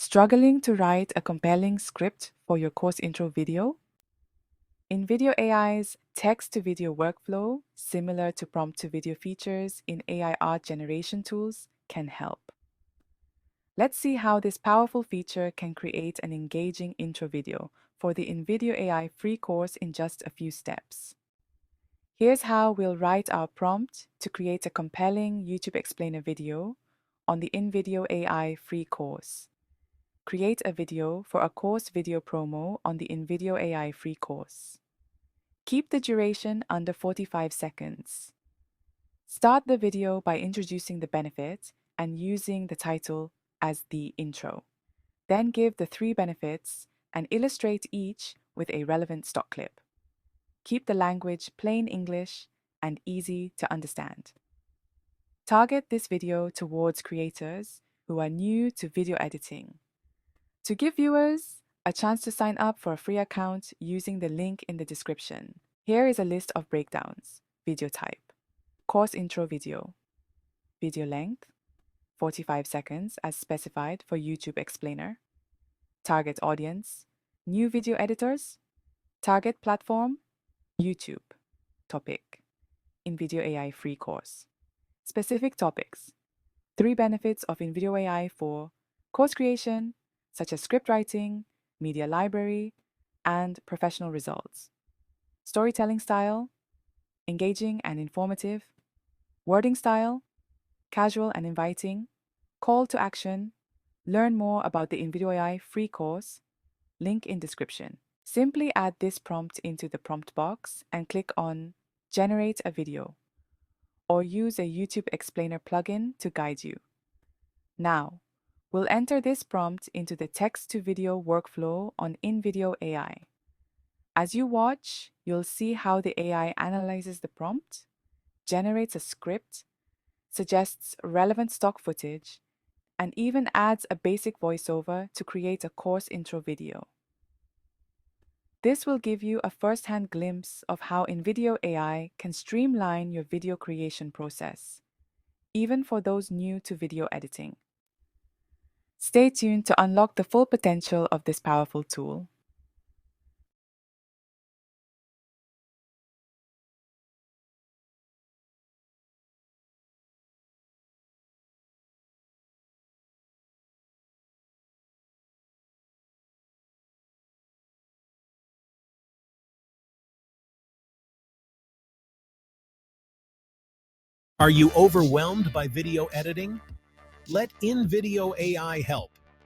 Struggling to write a compelling script for your course intro video? InVideo AI's text-to-video workflow, similar to prompt-to-video features in AI art generation tools, can help. Let's see how this powerful feature can create an engaging intro video for the InVideo AI free course in just a few steps. Here's how we'll write our prompt to create a compelling YouTube explainer video on the InVideo AI free course. Create a video for a course video promo on the InVideo AI free course. Keep the duration under 45 seconds. Start the video by introducing the benefit and using the title as the intro. Then give the 3 benefits and illustrate each with a relevant stock clip. Keep the language plain English and easy to understand. Target this video towards creators who are new to video editing. To give viewers a chance to sign up for a free account using the link in the description, here is a list of breakdowns. Video type, course intro video, video length, 45 seconds as specified for YouTube explainer, target audience, new video editors, target platform, YouTube, topic, InVideo AI free course, specific topics, 3 benefits of InVideo AI for course creation, such as script writing, media library, and professional results. Storytelling style, engaging and informative. Wording style, casual and inviting. Call to action, learn more about the InVideo AI free course, link in description. Simply add this prompt into the prompt box and click on Generate a video, or use a YouTube explainer plugin to guide you. Now, we'll enter this prompt into the text-to-video workflow on InVideo AI. As you watch, you'll see how the AI analyzes the prompt, generates a script, suggests relevant stock footage, and even adds a basic voiceover to create a course intro video. This will give you a first-hand glimpse of how InVideo AI can streamline your video creation process, even for those new to video editing. Stay tuned to unlock the full potential of this powerful tool. Are you overwhelmed by video editing? Let InVideo AI help.